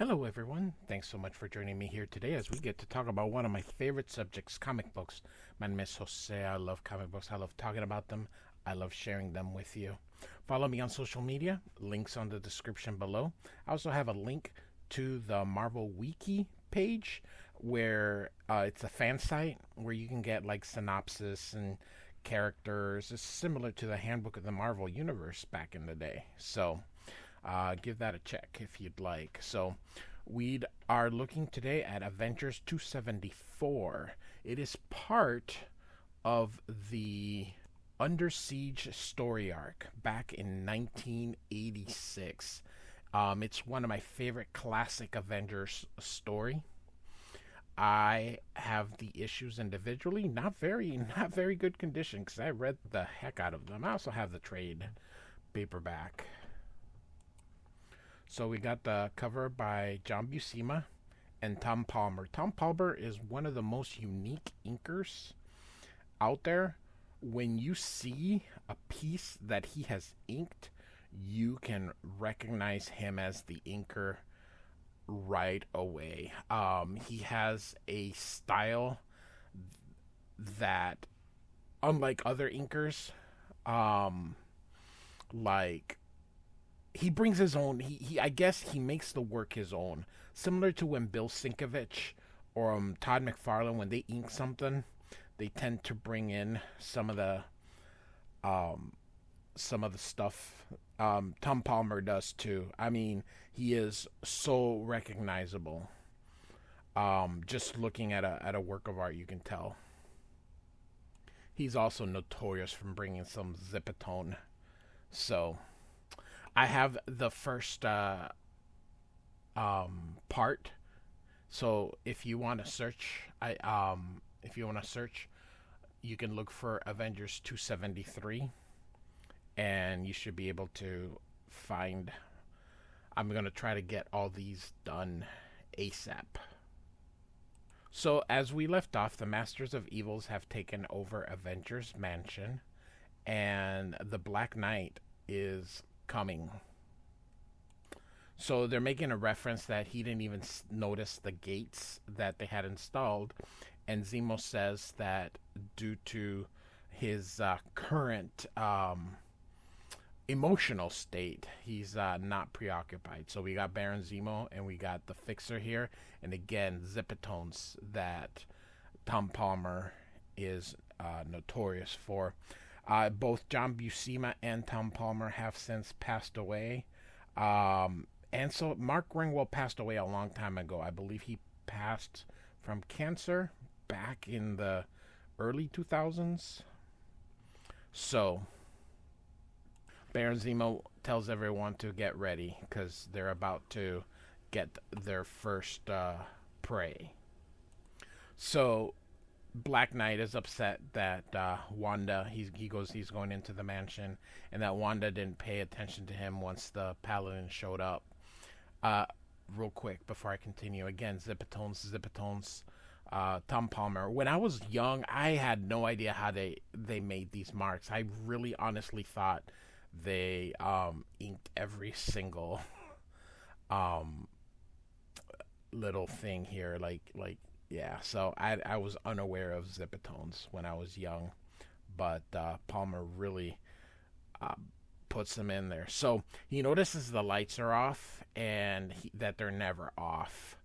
Hello, everyone. Thanks so much for joining me here today as we get to talk about one of my favorite subjects, comic books. My name is Jose. I love comic books. I love talking about them. I love sharing them with you. Follow me on social media. Links on the description below. I also have a link to the Marvel Wiki page where it's a fan site where you can get like synopsis and characters. It's similar to the Handbook of the Marvel Universe back in the day. So give that a check if you'd like. So we are looking today at Avengers 274. It is part of the Under Siege story arc back in 1986. It's one of my favorite classic Avengers story. I have the issues individually, not very good condition because I read the heck out of them. I also have the trade paperback. So we got the cover by John Buscema and Tom Palmer. Tom Palmer is one of the most unique inkers out there. When you see a piece that he has inked, you can recognize him as the inker right away. He has a style that, unlike other inkers, like he brings his own. He I guess he makes the work his own, similar to when Bill Sienkiewicz or Todd McFarlane, when they ink something, they tend to bring in some of the stuff. Tom Palmer does too. I mean, he is so recognizable. Just looking at a work of art, you can tell. He's also notorious for bringing some zipatone. So I have the first part. So if you want to search, you can look for Avengers 273, and you should be able to find. I'm gonna try to get all these done ASAP. So as we left off, the Masters of Evils have taken over Avengers Mansion, and the Black Knight is coming. So they're making a reference that he didn't even notice the gates that they had installed, and Zemo says that due to his current emotional state, he's not preoccupied. So we got Baron Zemo and we got the Fixer here, and again zipatones that Tom Palmer is notorious for. Both John Buscema and Tom Palmer have since passed away. And so Mark Ringwald passed away a long time ago. I believe he passed from cancer back in the early 2000s. So Baron Zemo tells everyone to get ready because they're about to get their first prey. So Black Knight is upset that Wanda, he's going into the mansion, and that Wanda didn't pay attention to him once the Paladin showed up. Real quick before I continue, again, zipatones. Tom Palmer. When I was young, I had no idea how they made these marks. I really honestly thought they inked every single little thing here, like yeah. So I was unaware of zipatones when I was young, but Palmer really puts them in there. So he notices the lights are off and that they're never off.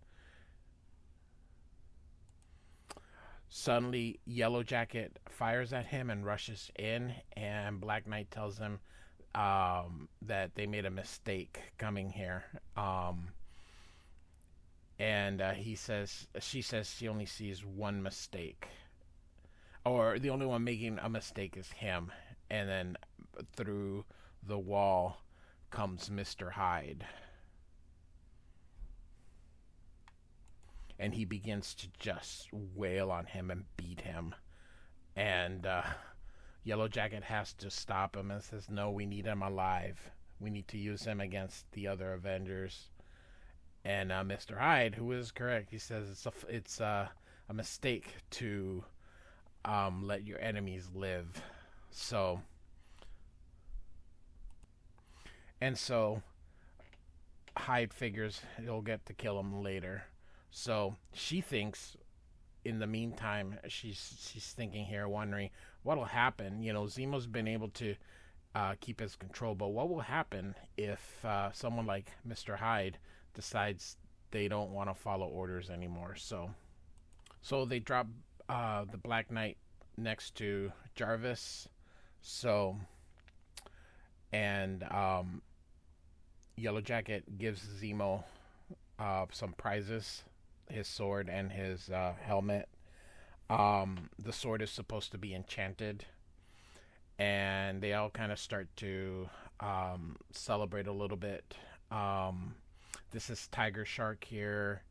Suddenly, Yellow Jacket fires at him and rushes in, and Black Knight tells him that they made a mistake coming here. And she says she only sees one mistake, or the only one making a mistake is him. And then through the wall comes Mr. Hyde, and he begins to just wail on him and beat him. And Yellow Jacket has to stop him and says, "No, we need him alive. We need to use him against the other Avengers." And Mr. Hyde, who is correct, he says it's a mistake to let your enemies live. So Hyde figures he'll get to kill him later. So she thinks, in the meantime, she's thinking here, wondering what'll happen. You know, Zemo's been able to keep his control, but what will happen if someone like Mr. Hyde decides they don't want to follow orders anymore? So they drop the Black Knight next to Jarvis. So, and Yellow Jacket gives Zemo some prizes, his sword and his helmet. The sword is supposed to be enchanted, and they all kind of start to celebrate a little bit. This is Tiger Shark here.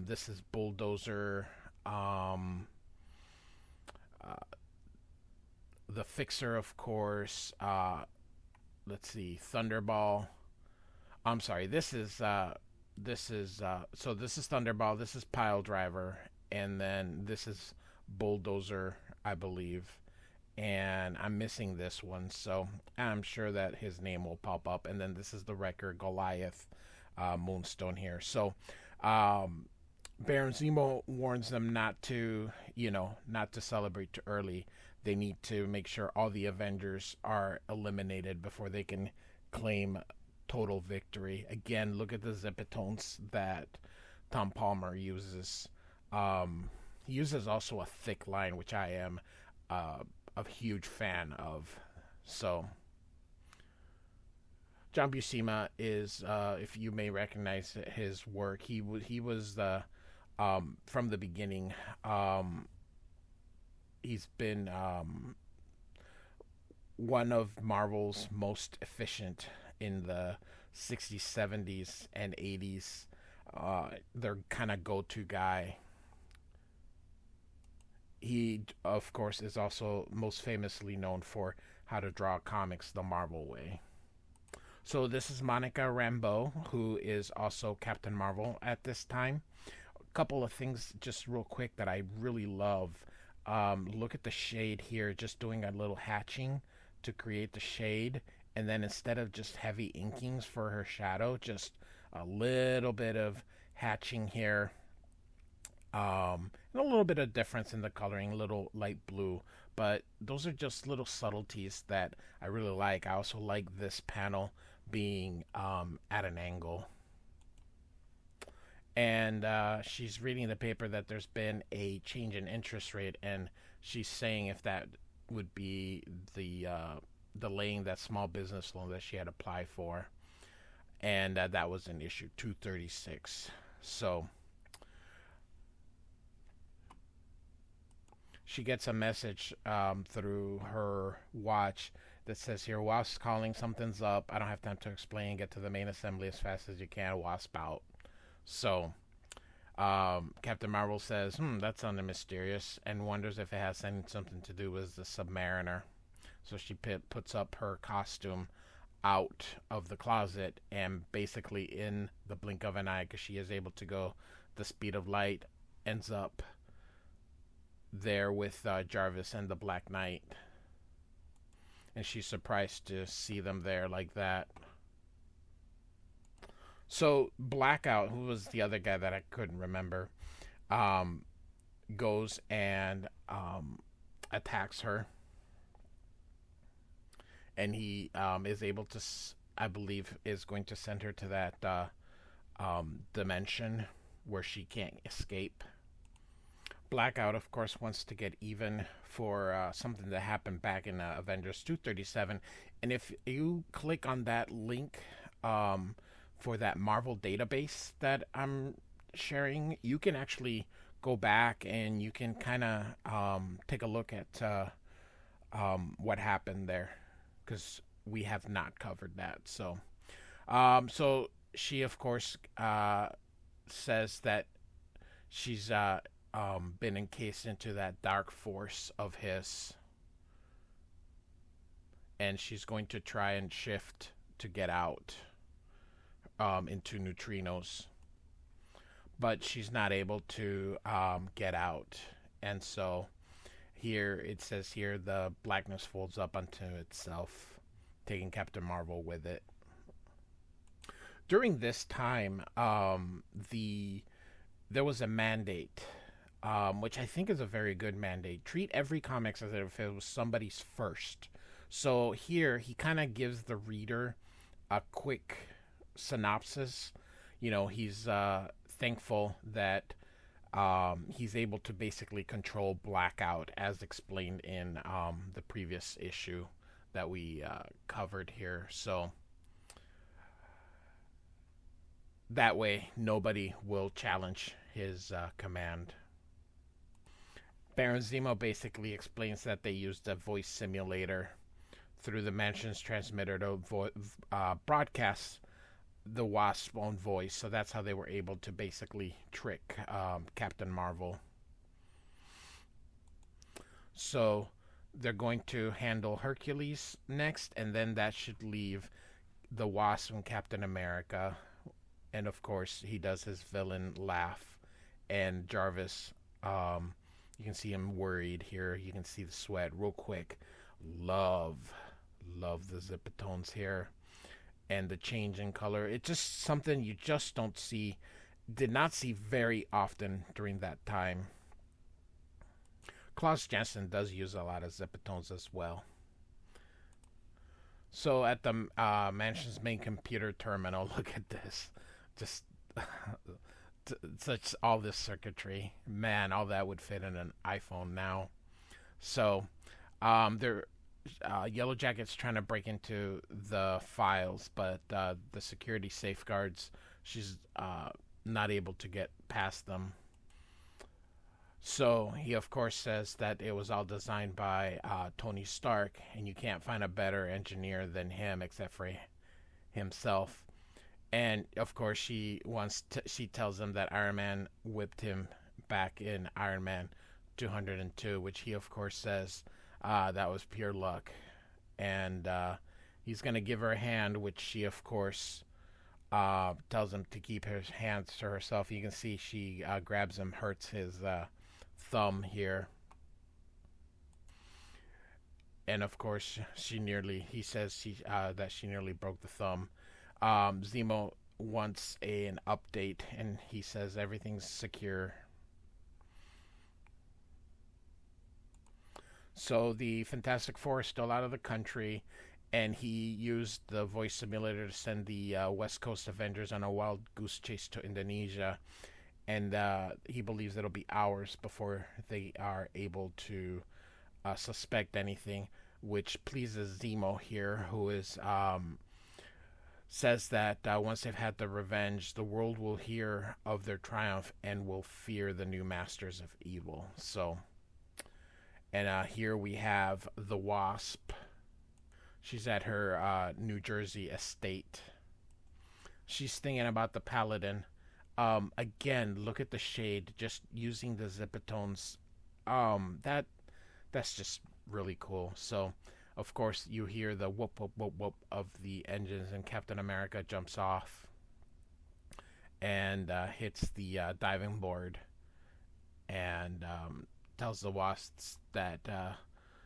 This is Bulldozer. The Fixer, of course. Let's see, Thunderball. I'm sorry. This is so this is Thunderball. This is Pile Driver, and then this is Bulldozer, I believe. And I'm missing this one, so I'm sure that his name will pop up. And then this is the Wrecker, Goliath, Moonstone here. So Baron Zemo warns them not to celebrate too early. They need to make sure all the Avengers are eliminated before they can claim total victory. Again, look at the zipitones that Tom Palmer uses. He uses also a thick line, which I am a huge fan of. So John Buscema is, if you may recognize his work, he was the from the beginning. He's been one of Marvel's most efficient in the 60s, 70s, and 80s. Their kind of go-to guy. He, of course, is also most famously known for how to draw comics the Marvel way. So this is Monica Rambeau, who is also Captain Marvel at this time. A couple of things just real quick that I really love. Look at the shade here, just doing a little hatching to create the shade, and then instead of just heavy inkings for her shadow, just a little bit of hatching here, and a little bit of difference in the coloring, a little light blue, but those are just little subtleties that I really like. I also like this panel being at an angle. And she's reading the paper that there's been a change in interest rate, and she's saying if that would be the delaying that small business loan that she had applied for, and that was in issue 236. So she gets a message through her watch that says here, Wasp calling, something's up. I don't have time to explain. Get to the main assembly as fast as you can. Wasp out. So Captain Marvel says, that sounded mysterious, and wonders if it has something to do with the Submariner. So she puts up her costume out of the closet, and basically in the blink of an eye, because she is able to go the speed of light, ends up there with Jarvis and the Black Knight. And she's surprised to see them there like that. So Blackout, who was the other guy that I couldn't remember, goes and attacks her. And he is able to, I believe, is going to send her to that dimension where she can't escape. Blackout, of course, wants to get even for something that happened back in Avengers 237. And if you click on that link for that Marvel database that I'm sharing, you can actually go back and you can kind of take a look at what happened there, because we have not covered that. So so she, of course, says that she's been encased into that dark force of his, and she's going to try and shift to get out into neutrinos, but she's not able to get out. And so here it says here the blackness folds up onto itself, taking Captain Marvel with it. During this time, the there was a mandate, which I think is a very good mandate. Treat every comics as if it was somebody's first. So here he kind of gives the reader a quick synopsis. He's thankful that he's able to basically control Blackout, as explained in the previous issue that we covered here. So that way, nobody will challenge his command. Baron Zemo basically explains that they used a voice simulator through the mansion's transmitter to broadcast the Wasp's own voice. So that's how they were able to basically trick Captain Marvel. So they're going to handle Hercules next, and then that should leave the Wasp and Captain America. And of course, he does his villain laugh. And Jarvis, you can see him worried here. You can see the sweat real quick. Love the Zipatones here. And the change in color. It's just something you just don't see, did not see very often during that time. Klaus Janson does use a lot of Zipatones as well. So at the mansion's main computer terminal, look at this. Just such all this circuitry. Man, all that would fit in an iPhone now. So they're Yellow Jacket's trying to break into the files, but the security safeguards, she's not able to get past them. So he, of course, says that it was all designed by Tony Stark, and you can't find a better engineer than him except for himself. And, of course, she tells him that Iron Man whipped him back in Iron Man 202, which he, of course, says that was pure luck. And he's going to give her a hand, which she, of course, tells him to keep his hands to herself. You can see she grabs him, hurts his thumb here. And, of course, he says that she nearly broke the thumb. Zemo wants an update, and he says everything's secure. So the Fantastic Four is still out of the country, and he used the voice simulator to send the West Coast Avengers on a wild goose chase to Indonesia. And he believes it'll be hours before they are able to suspect anything, which pleases Zemo here, who is says that once they've had the revenge, the world will hear of their triumph and will fear the new masters of evil. So, and here we have the Wasp. She's at her New Jersey estate. She's thinking about the Paladin. Again, look at the shade. Just using the Zipatones. That's just really cool. So, of course, you hear the whoop, whoop, whoop, whoop of the engines, and Captain America jumps off and hits the diving board and tells the Wasps that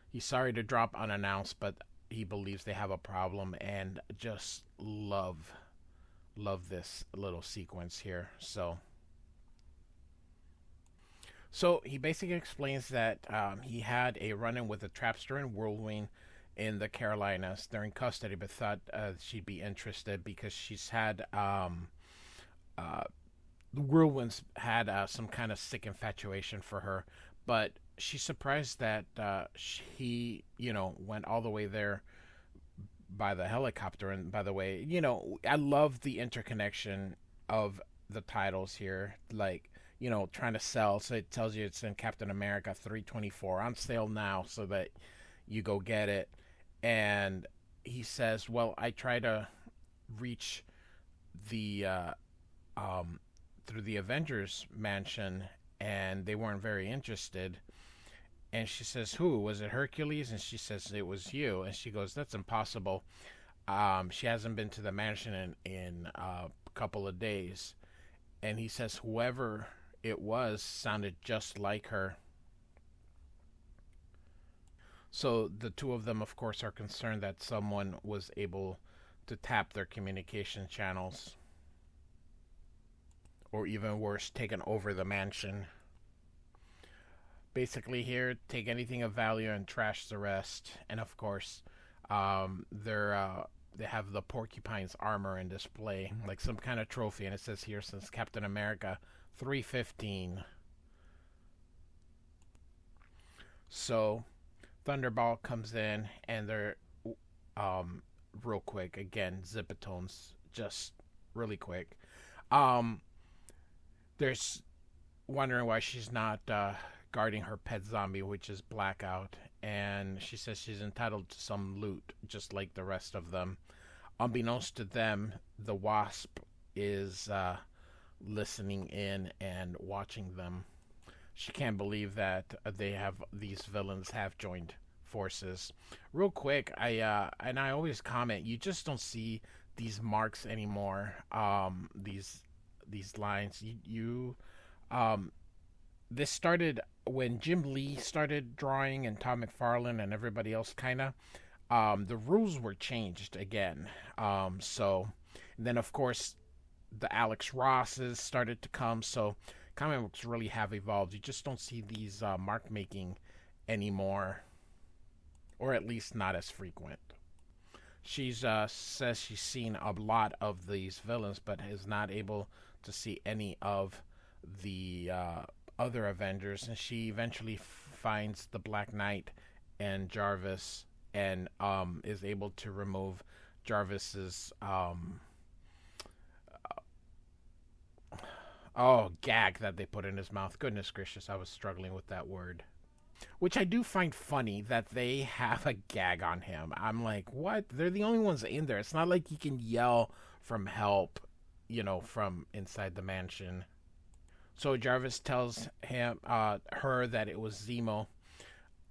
he's sorry to drop unannounced, but he believes they have a problem, and just love this little sequence here. So he basically explains that he had a run-in with a trapster and Whirlwind in the Carolinas. They're in custody, but thought she'd be interested because she's had the Whirlwind's had some kind of sick infatuation for her, but she's surprised that he, went all the way there by the helicopter. And by the way, I love the interconnection of the titles here, like, trying to sell. So it tells you it's in Captain America 324 on sale now, so that you go get it. And he says, well, I try to reach the through the Avengers mansion, and they weren't very interested. And she says, who? Was it Hercules? And she says, it was you. And she goes, that's impossible. She hasn't been to the mansion in a couple of days. And he says, whoever it was sounded just like her. So the two of them, of course, are concerned that someone was able to tap their communication channels. or even worse, taken over the mansion. Basically, here, take anything of value and trash the rest. And of course, they have the porcupine's armor in display, like some kind of trophy, and it says here since Captain America 315. So Thunderbolt comes in, and they're real quick again, zipatones, just really quick. There's wondering why she's not guarding her pet zombie, which is Blackout, and she says she's entitled to some loot, just like the rest of them. Unbeknownst to them, the Wasp is listening in and watching them. She can't believe that these villains have joined forces. Real quick, I always comment, you just don't see these marks anymore. These lines. This started when Jim Lee started drawing and Todd McFarlane and everybody else kinda. The rules were changed again. So then of course the Alex Rosses started to come, so comic books really have evolved. You just don't see these mark making anymore, or at least not as frequent. She says she's seen a lot of these villains, but is not able to see any of the other Avengers, and she eventually finds the Black Knight and Jarvis, and is able to remove Jarvis's gag that they put in his mouth. Goodness gracious, I was struggling with that word. Which I do find funny that they have a gag on him. I'm like, what? They're the only ones in there. It's not like he can yell from help, from inside the mansion. So Jarvis tells her that it was Zemo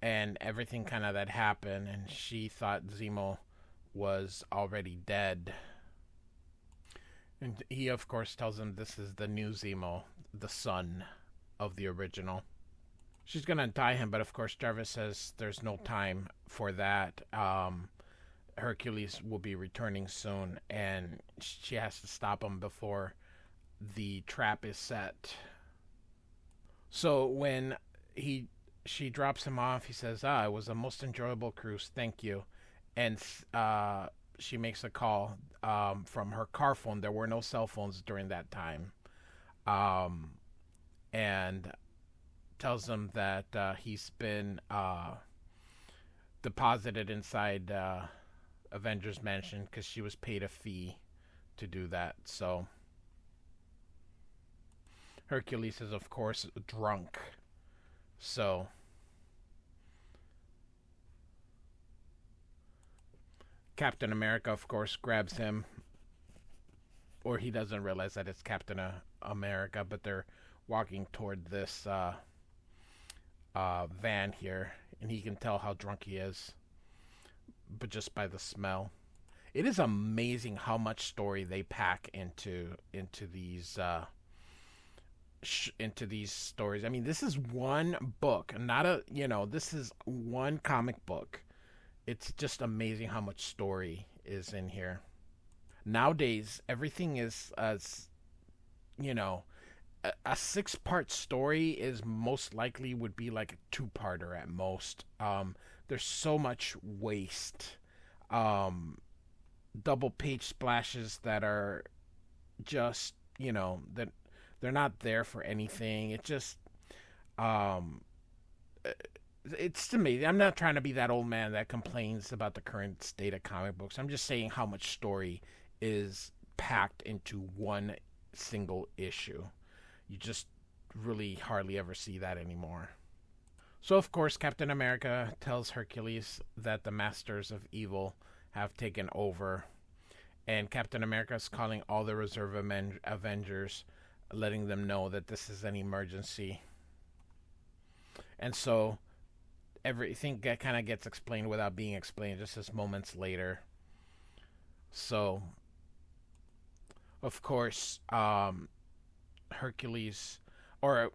and everything kind of that happened, and she thought Zemo was already dead. And he, of course, tells him this is the new Zemo, the son of the original. She's going to tie him, but of course Jarvis says there's no time for that. Hercules will be returning soon, and she has to stop him before the trap is set. So when she drops him off, he says, it was a most enjoyable cruise, thank you. And she makes a call from her car phone. There were no cell phones during that time. And tells him that he's been deposited inside Avengers Mansion because she was paid a fee to do that. So Hercules is, of course, drunk. So Captain America, of course, grabs him. Or he doesn't realize that it's Captain America, but they're walking toward this van here, and he can tell how drunk he is, but just by the smell. It is amazing how much story they pack into these stories. I mean, this is one book, this is one comic book. It's just amazing how much story is in here. Nowadays, everything is as a 6-part story is most likely would be like a 2-parter at most. There's so much waste. Double page splashes that are just, that they're not there for anything. It just, it's to me, I'm not trying to be that old man that complains about the current state of comic books. I'm just saying how much story is packed into one single issue. You just really hardly ever see that anymore. So, of course, Captain America tells Hercules that the Masters of Evil have taken over. And Captain America is calling all the reserve Avengers, letting them know that this is an emergency. And so everything kind of gets explained without being explained, just as moments later. So, of course, Hercules, or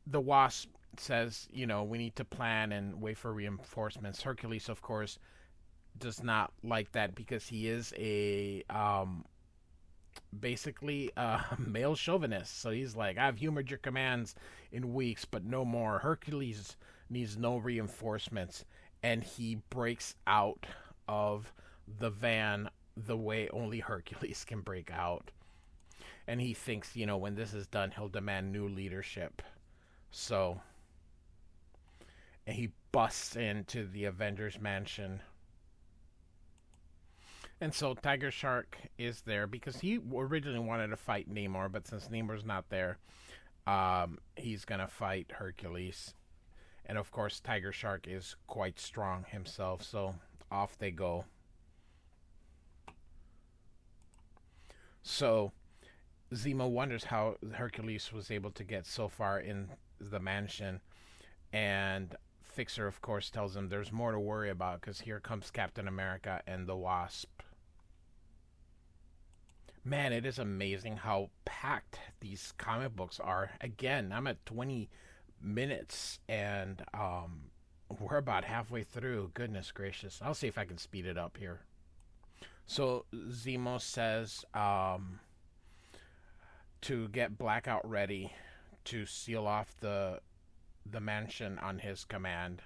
the Wasp, says, we need to plan and wait for reinforcements. Hercules, of course, does not like that because he is a basically male chauvinist. So he's like, I've humored your commands in weeks, but no more. Hercules needs no reinforcements. And he breaks out of the van the way only Hercules can break out. And he thinks, when this is done, he'll demand new leadership. So, and he busts into the Avengers mansion. And so Tiger Shark is there because he originally wanted to fight Namor, but since Namor's not there, he's going to fight Hercules. And of course, Tiger Shark is quite strong himself, so off they go. So Zemo wonders how Hercules was able to get so far in the mansion, and Fixer, of course, tells him there's more to worry about because here comes Captain America and the Wasp. Man, it is amazing how packed these comic books are. Again, I'm at 20 minutes and we're about halfway through. Goodness gracious. I'll see if I can speed it up here. So Zemo says to get Blackout ready to seal off the mansion on his command.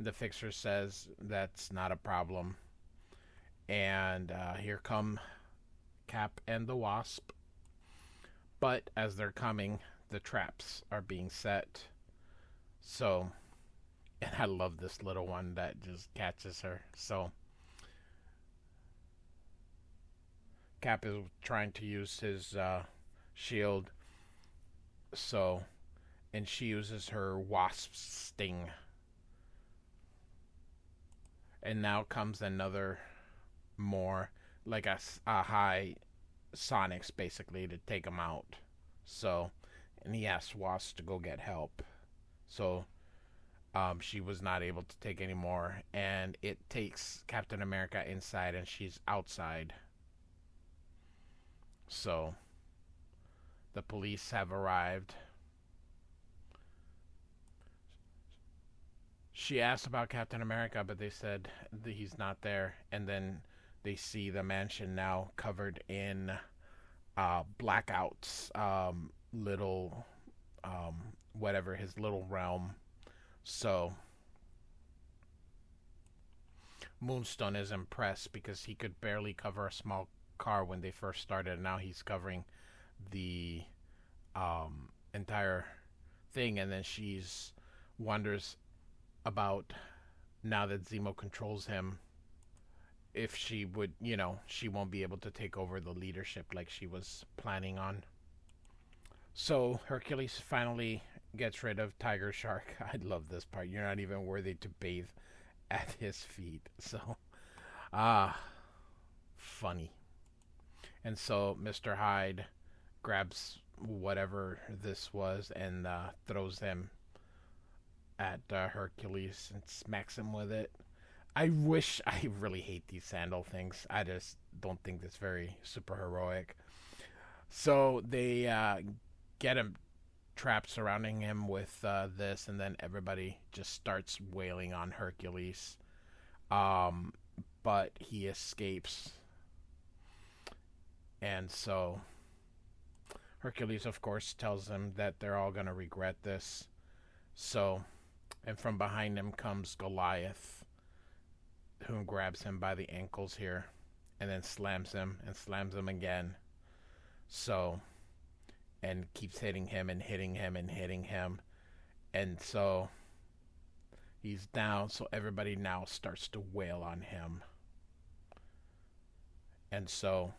The Fixer says that's not a problem. And here come Cap and the Wasp. But as they're coming, the traps are being set. So, and I love this little one that just catches her. So, Cap is trying to use his shield. So, and she uses her Wasp sting. And now comes another more, like a high Sonics basically to take him out. So, and he asks Wasp to go get help. So, she was not able to take any more, and it takes Captain America inside, and she's outside. So, the police have arrived. She asked about Captain America, but they said that he's not there. And then they see the mansion now covered in Blackout's little, whatever, his little realm. So Moonstone is impressed because he could barely cover a small car when they first started. And now he's covering the entire thing. And then she's wonders about, now that Zemo controls him, if she would, she won't be able to take over the leadership like she was planning on. So Hercules finally gets rid of Tiger Shark. I love this part. You're not even worthy to bathe at his feet. So, funny. And so Mr. Hyde grabs whatever this was and throws him at Hercules and smacks him with it. I really hate these sandal things. I just don't think that's very super heroic. So they get him trapped, surrounding him with this, and then everybody just starts wailing on Hercules. But he escapes. And so Hercules, of course, tells them that they're all going to regret this. So, and from behind him comes Goliath, who grabs him by the ankles here and then slams him and slams him again. So, and keeps hitting him and hitting him and hitting him. And so he's down, so everybody now starts to wail on him. And so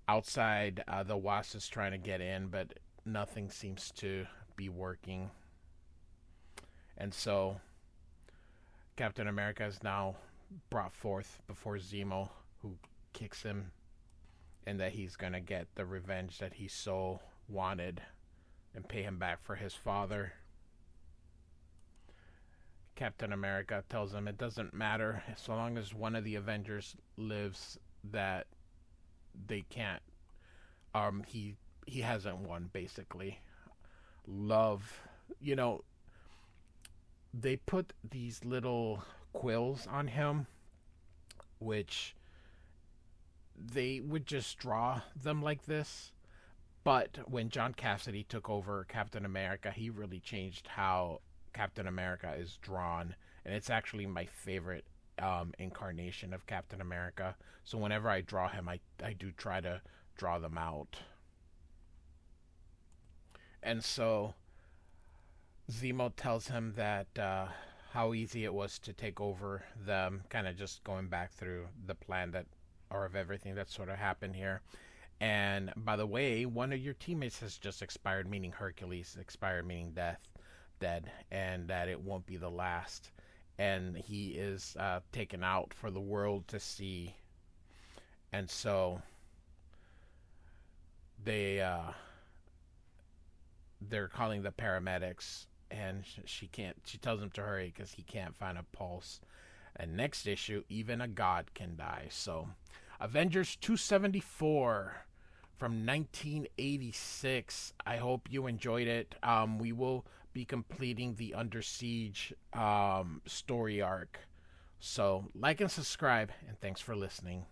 outside, the Wasp is trying to get in, but nothing seems to be working. And so Captain America is now brought forth before Zemo, who kicks him, and that he's going to get the revenge that he so wanted and pay him back for his father. Captain America tells him it doesn't matter so long as one of the Avengers lives, that they can't, he hasn't won, basically. Love, they put these little quills on him, which they would just draw them like this. But when John Cassidy took over Captain America, he really changed how Captain America is drawn, and it's actually my favorite incarnation of Captain America. So whenever I draw him, I do try to draw them out. And so Zemo tells him that how easy it was to take over them, kind of just going back through the plan that, or of everything that sort of happened here. And by the way, one of your teammates has just expired, meaning Hercules, expired meaning dead, and that it won't be the last. And he is taken out for the world to see. And so they're calling the paramedics, and she can't. She tells him to hurry because he can't find a pulse. And next issue, even a god can die. So, Avengers 274 from 1986. I hope you enjoyed it. We will be completing the Under Siege story arc. So, like and subscribe, and thanks for listening.